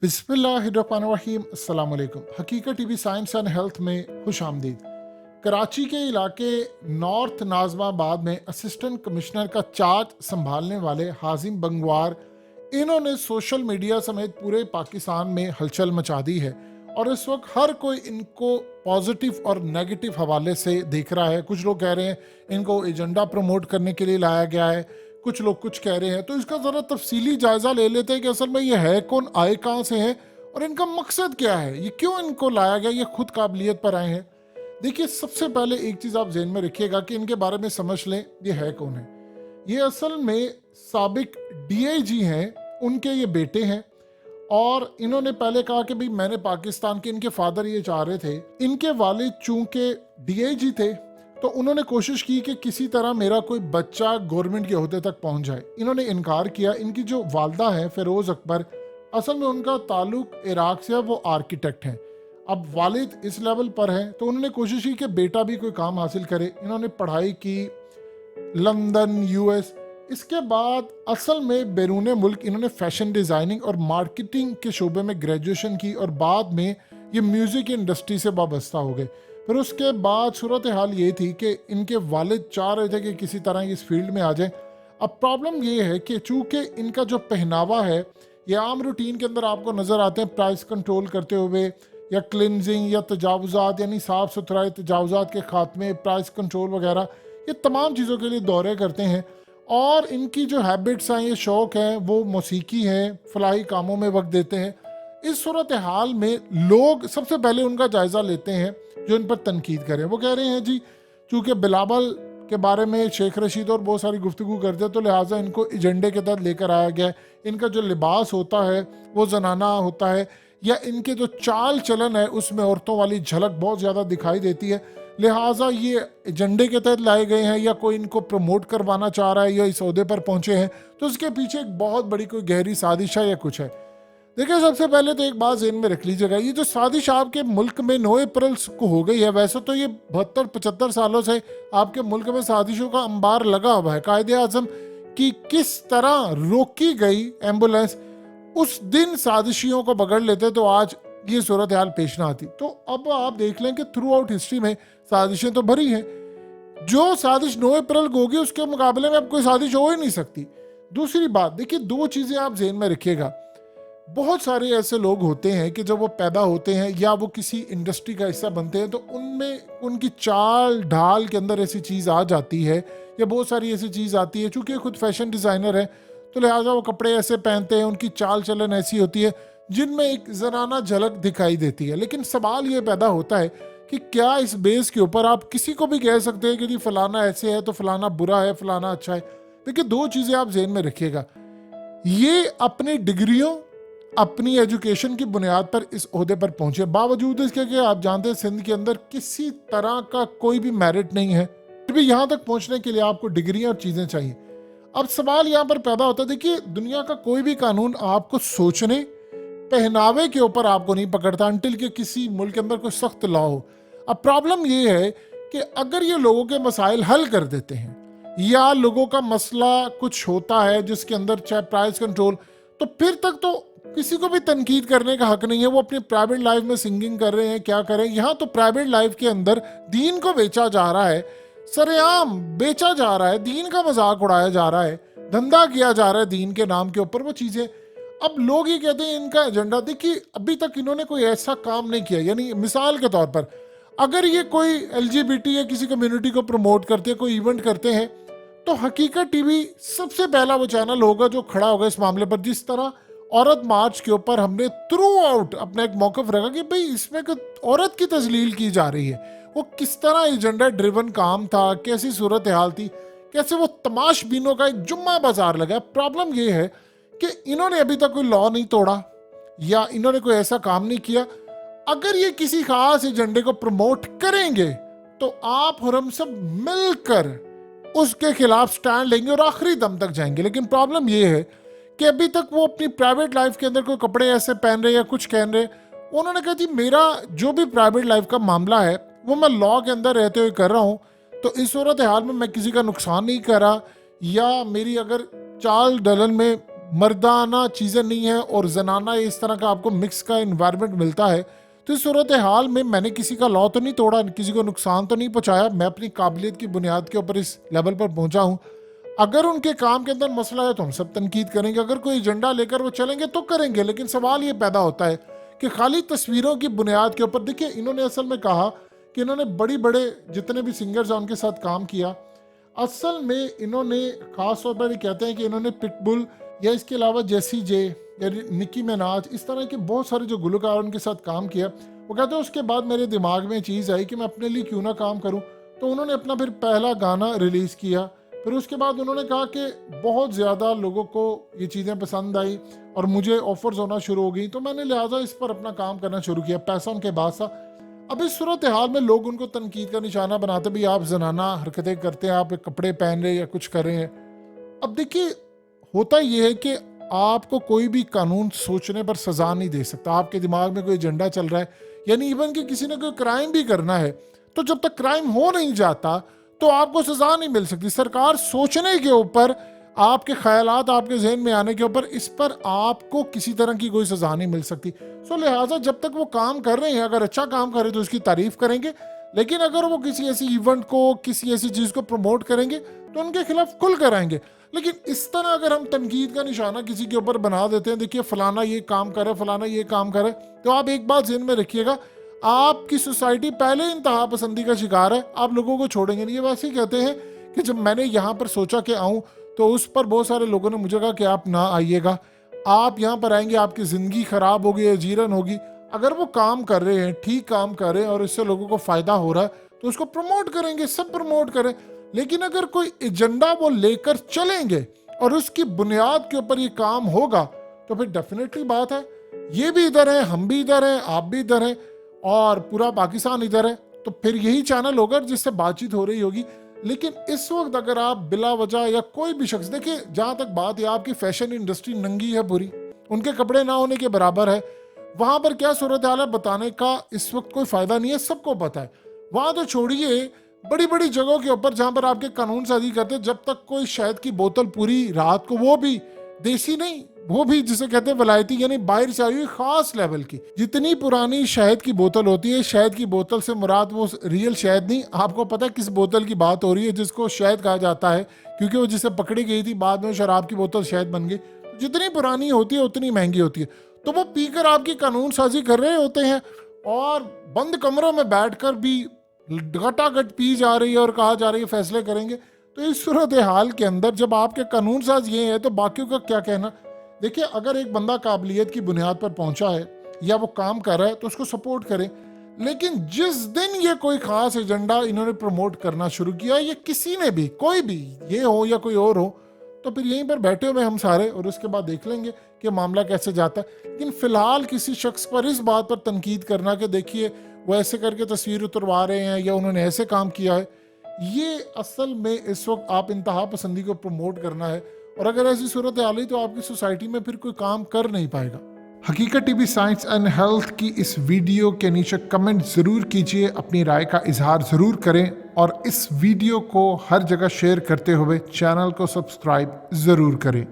बिस्मिल्लाहिर्रहमानिर्रहीम। अस्सलाम वालेकुम। हकीकत टीवी साइंस एंड हेल्थ में खुश आमदीद। कराची के इलाके नॉर्थ नाजमाबाद में असिस्टेंट कमिश्नर का चार्ज संभालने वाले हाजिम बंगवार, इन्होंने सोशल मीडिया समेत पूरे पाकिस्तान में हलचल मचा दी है और इस वक्त हर कोई इनको पॉजिटिव और नेगेटिव हवाले से देख रहा है। कुछ लोग कह रहे हैं इनको एजेंडा प्रमोट करने के लिए लाया गया है, कुछ लोग कुछ कह रहे हैं। तो इसका ज़रा तफसीली जायज़ा ले लेते हैं कि असल में ये है कौन, आए कहाँ से हैं और इनका मकसद क्या है, ये क्यों इनको लाया गया, ये खुद काबिलियत पर आए हैं। देखिए, सबसे पहले एक चीज़ आप जहन में रखिएगा कि इनके बारे में समझ लें ये है कौन है। ये असल में साबिक डीआईजी हैं, उनके ये बेटे हैं। और इन्होंने पहले कहा कि भाई मैंने पाकिस्तान के, इनके फादर ये चाह रहे थे, इनके वालिद चूंकि डीआईजी थे तो उन्होंने कोशिश की कि किसी तरह मेरा कोई बच्चा गवर्नमेंट के ओहदे तक पहुंच जाए। इन्होंने इनकार किया। इनकी जो वालदा है फिरोज अकबर, असल में उनका ताल्लुक इराक से है, वो आर्किटेक्ट हैं। अब वालिद इस लेवल पर हैं तो उन्होंने कोशिश की कि बेटा भी कोई काम हासिल करे। इन्होंने पढ़ाई की लंदन, यूएस। इसके बाद असल में बैरून मुल्क इन्होंने फैशन डिज़ाइनिंग और मार्केटिंग के शोबे में ग्रेजुएशन की और बाद में ये म्यूज़िक इंडस्ट्री से वाबस्ता हो गए। फिर उसके बाद सूरत हाल ये थी कि इनके वालिद चाह रहे थे कि किसी तरह इस फील्ड में आ जाए। अब प्रॉब्लम ये है कि चूँकि इनका जो पहनावा है ये आम रूटीन के अंदर आपको नज़र आते हैं प्राइस कंट्रोल करते हुए या क्लिनजिंग या तजावुज़ात, यानी साफ़ सुथराई, तजावुज़ात के खात्मे, प्राइस कंट्रोल वगैरह, ये तमाम चीज़ों के लिए दौरे करते हैं। और इनकी जो हैबिट्स हैं, ये शौक़ हैं, वो मौसीकी हैं, फलाही कामों में वक्त देते हैं। इस सूरत हाल में लोग सबसे पहले उनका जायज़ा लेते हैं जो इन पर तनकीद करें। वो कह रहे हैं जी चूँकि बिलावल के बारे में शेख रशीद और बहुत सारी गुफ्तगू करते हैं तो लिहाजा इनको एजेंडे के तहत लेकर आया गया है। इनका जो लिबास होता है वो जनाना होता है, या इनके जो चाल चलन है उसमें औरतों वाली झलक बहुत ज़्यादा दिखाई देती है, लिहाजा ये एजेंडे के तहत लाए गए हैं या कोई इनको प्रमोट करवाना चाह रहा है या इस ओहदे पर पहुंचे हैं। तो उसके पीछे एक बहुत बड़ी कोई गहरी साजिश है या कुछ है। देखिए, सबसे पहले तो एक बात ज़हन में रख लीजिएगा, ये जो साजिश आपके मुल्क में 9 अप्रैल को हो गई है, वैसे तो ये 72-75 सालों से आपके मुल्क में साजिशों का अंबार लगा हुआ है। कायदे आज़म की किस तरह रोकी गई एम्बुलेंस, उस दिन साजिशियों को पकड़ लेते तो आज ये सूरत हाल पेश ना आती। तो अब आप देख लें कि थ्रू आउट हिस्ट्री में साजिशें तो भरी हैं। जो साजिश 9 अप्रैल को होगी उसके मुकाबले में अब कोई साजिश हो ही नहीं सकती। दूसरी बात, देखिए, दो चीज़ें आप ज़हन में रखिएगा। बहुत सारे ऐसे लोग होते हैं कि जब वो पैदा होते हैं या वो किसी इंडस्ट्री का हिस्सा बनते हैं तो उनमें उनकी चाल ढाल के अंदर ऐसी चीज़ आ जाती है, या बहुत सारी ऐसी चीज़ आती है। चूँकि खुद फैशन डिज़ाइनर है तो लिहाजा वो कपड़े ऐसे पहनते हैं, उनकी चाल चलन ऐसी होती है जिनमें एक जनाना झलक दिखाई देती है। लेकिन सवाल ये पैदा होता है कि क्या इस बेस के ऊपर आप किसी को भी कह सकते हैं कि जी फलाना ऐसे है तो फलाना बुरा है, फलाना अच्छा है। देखिए, दो चीज़ें आप जहन में रखिएगा। ये अपनी डिग्रियों, अपनी एजुकेशन की बुनियाद पर इस ओहदे पर पहुंचे, बावजूद इसके कि आप जानते हैं सिंध के अंदर किसी तरह का कोई भी मेरिट नहीं है, फिर भी यहाँ तक पहुंचने के लिए आपको डिग्रियाँ और चीज़ें चाहिए। अब सवाल यहाँ पर पैदा होता है, देखिए, दुनिया का कोई भी कानून आपको सोचने, पहनावे के ऊपर आपको नहीं पकड़ता अंटिल कि किसी मुल्क के अंदर कोई सख्त लॉ हो। अब प्रॉब्लम ये है कि अगर ये लोगों के मसाइल हल कर देते हैं या लोगों का मसला कुछ होता है जिसके अंदर चाहे प्राइस कंट्रोल, तो फिर तक तो किसी को भी तनकीद करने का हक नहीं है। वो अपनी प्राइवेट लाइफ में सिंगिंग कर रहे हैं, क्या करें। यहाँ तो प्राइवेट लाइफ के अंदर दीन को बेचा जा रहा है, सरेआम बेचा जा रहा है, दीन का मजाक उड़ाया जा रहा है, धंधा किया जा रहा है दीन के नाम के ऊपर वो चीज़ें। अब लोग ये कहते हैं इनका एजेंडा, देखिए अभी तक इन्होंने कोई ऐसा काम नहीं किया। यानी मिसाल के तौर पर अगर ये कोई एलजीबीटी या किसी कम्युनिटी को प्रमोट करते हैं, कोई इवेंट करते हैं, तो हकीकत टीवी सबसे पहला वो चैनल होगा जो खड़ा होगा इस मामले पर। जिस तरह औरत मार्च के ऊपर हमने थ्रू आउट अपना एक मौक़िफ़ रखा कि भाई इसमें औरत की तजलील की जा रही है, वो किस तरह एजेंडा ड्रिवन काम था, कैसी सूरत हाल थी, कैसे वो तमाशबीनों का एक जुम्मा बाजार लगा। प्रॉब्लम ये है कि इन्होंने अभी तक कोई लॉ नहीं तोड़ा या इन्होंने कोई ऐसा काम नहीं किया। अगर ये किसी खास एजेंडे को प्रमोट करेंगे तो आप और हम सब मिलकर उसके खिलाफ स्टैंड लेंगे और आखिरी दम तक जाएंगे। लेकिन प्रॉब्लम ये है कि अभी तक वो अपनी प्राइवेट लाइफ के अंदर कोई कपड़े ऐसे पहन रहे या कुछ कह रहे। उन्होंने कहा जी मेरा जो भी प्राइवेट लाइफ का मामला है वो मैं लॉ के अंदर रहते हुए कर रहा हूँ, तो इस सूरत हाल में मैं किसी का नुकसान नहीं कर रहा, या मेरी अगर चाल डलन में मर्दाना चीज़ें नहीं है और जनाना इस तरह का आपको मिक्स का इन्वायरमेंट मिलता है, तो इस सूरत हाल में मैंने किसी का लॉ तो नहीं तोड़ा, किसी को नुकसान तो नहीं पहुंचाया, मैं अपनी काबिलियत की बुनियाद के ऊपर इस लेवल पर पहुंचा हूं। अगर उनके काम के अंदर मसला है तो हम सब तनकीद करेंगे, अगर कोई एजेंडा लेकर वो चलेंगे तो करेंगे। लेकिन सवाल ये पैदा होता है कि खाली तस्वीरों की बुनियाद के ऊपर, देखिए इन्होंने असल में कहा कि इन्होंने बड़ी बड़े जितने भी सिंगर्स हैं उनके साथ काम किया। असल में इन्होंने खास तौर पर ये कहते हैं कि इन्होंने पिटबुल या इसके अलावा जेसी जे या निकी मिनाज, इस तरह के बहुत सारे जो गुलकार उनके साथ काम किया। वो कहते हैं उसके बाद मेरे दिमाग में चीज़ आई कि मैं अपने लिए क्यों ना काम करूं, तो उन्होंने अपना फिर पहला गाना रिलीज़ किया। फिर उसके बाद उन्होंने कहा कि बहुत ज़्यादा लोगों को ये चीज़ें पसंद आई और मुझे ऑफर्स होना शुरू हो गई, तो मैंने लिहाजा इस पर अपना काम करना शुरू किया। पैसा उनके पास था। अब इस सूरत हाल में लोग उनको तनकीद का निशाना बनाते, भी आप जनाना हरकतें करते हैं, आप कपड़े पहन रहे या कुछ कर रहे हैं। अब देखिए होता ये है कि आपको कोई भी कानून सोचने पर सजा नहीं दे सकता। आपके दिमाग में कोई एजेंडा चल रहा है, यानी इवन कि किसी ने कोई क्राइम भी करना है, तो जब तक क्राइम हो नहीं जाता तो आपको सजा नहीं मिल सकती। सरकार सोचने के ऊपर, आपके ख्यालात आपके जहन में आने के ऊपर, इस पर आपको किसी तरह की कोई सजा नहीं मिल सकती। सो लिहाजा जब तक वो काम कर रहे हैं, अगर अच्छा काम कर रहे हैं तो उसकी तारीफ करेंगे, लेकिन अगर वो किसी ऐसी इवेंट को, किसी ऐसी चीज़ को प्रमोट करेंगे तो उनके खिलाफ खुल कर आएंगे। लेकिन इस तरह अगर हम तनकीद का निशाना किसी के ऊपर बना देते हैं, देखिए फलाना ये काम करे, फलाना ये काम करे, तो आप एक बात ज़हन में रखिएगा, आपकी सोसाइटी पहले इंतहा पसंदी का शिकार है, आप लोगों को छोड़ेंगे नहीं। ये वैसे ही कहते हैं कि जब मैंने यहाँ पर सोचा कि आऊँ, तो उस पर बहुत सारे लोगों ने मुझे कहा कि आप ना आइएगा, आप यहाँ पर आएंगे आपकी ज़िंदगी ख़राब होगी, अजीरन होगी। अगर वो काम कर रहे हैं, ठीक काम कर रहे हैं और इससे लोगों को फ़ायदा हो रहा है, तो उसको प्रमोट करेंगे, सब प्रमोट करें। लेकिन अगर कोई एजेंडा वो लेकर चलेंगे और उसकी बुनियाद के ऊपर ये काम होगा, तो फिर डेफिनेटली बात है, ये भी इधर है, हम भी इधर हैं, आप भी इधर हैं और पूरा पाकिस्तान इधर है, तो फिर यही चैनल होगा जिससे बातचीत हो रही होगी। लेकिन इस वक्त अगर आप बिला वजह या कोई भी शख्स, देखिए जहाँ तक बात है, आपकी फैशन इंडस्ट्री नंगी है पूरी, उनके कपड़े ना होने के बराबर है, वहाँ पर क्या सूरत हाल है बताने का इस वक्त कोई फ़ायदा नहीं है, सबको पता है। वहाँ तो छोड़िए, बड़ी बड़ी जगहों के ऊपर जहाँ पर आपके कानून साजी करते, जब तक कोई शहद की बोतल पूरी रात को, वो भी देसी नहीं, वो भी जिसे कहते हैं वलायती, यानी बाहर से आई हुई खास लेवल की, जितनी पुरानी शहद की बोतल होती है, शहद की बोतल से मुराद वो रियल शहद नहीं, आपको पता है किस बोतल की बात हो रही है जिसको शहद कहा जाता है, क्योंकि वो जिसे पकड़ी गई थी बाद में शराब की बोतल शहद बन गई। जितनी पुरानी होती है उतनी महंगी होती है, तो वो पीकर आपकी कानून साजी कर रहे होते हैं और बंद कमरों में बैठकर भी घटाघट पी जा रही है और कहा जा रही है फैसले करेंगे। तो इस सूरत हाल के अंदर जब आपके कानून साज ये है तो बाकियों का क्या कहना। देखिए अगर एक बंदा काबिलियत की बुनियाद पर पहुंचा है या वो काम कर रहा है तो उसको सपोर्ट करें, लेकिन जिस दिन ये कोई खास एजेंडा इन्होंने प्रमोट करना शुरू किया, ये किसी ने भी, कोई भी, ये हो या कोई और हो, तो फिर यहीं पर बैठे हुए हम सारे और उसके बाद देख लेंगे कि मामला कैसे जाता है। लेकिन फिलहाल किसी शख्स पर इस बात पर तनकीद करना कि देखिए वो ऐसे करके तस्वीर उतरवा रहे हैं या उन्होंने ऐसे काम किया है, ये असल में इस वक्त आप इंतहा पसंदी को प्रमोट करना है, और अगर ऐसी सूरत हाल हुई तो आपकी सोसाइटी में फिर कोई काम कर नहीं पाएगा। हकीकत टीवी साइंस एंड हेल्थ की इस वीडियो के नीचे कमेंट ज़रूर कीजिए, अपनी राय का इजहार ज़रूर करें और इस वीडियो को हर जगह शेयर करते हुए चैनल को सब्सक्राइब ज़रूर करें।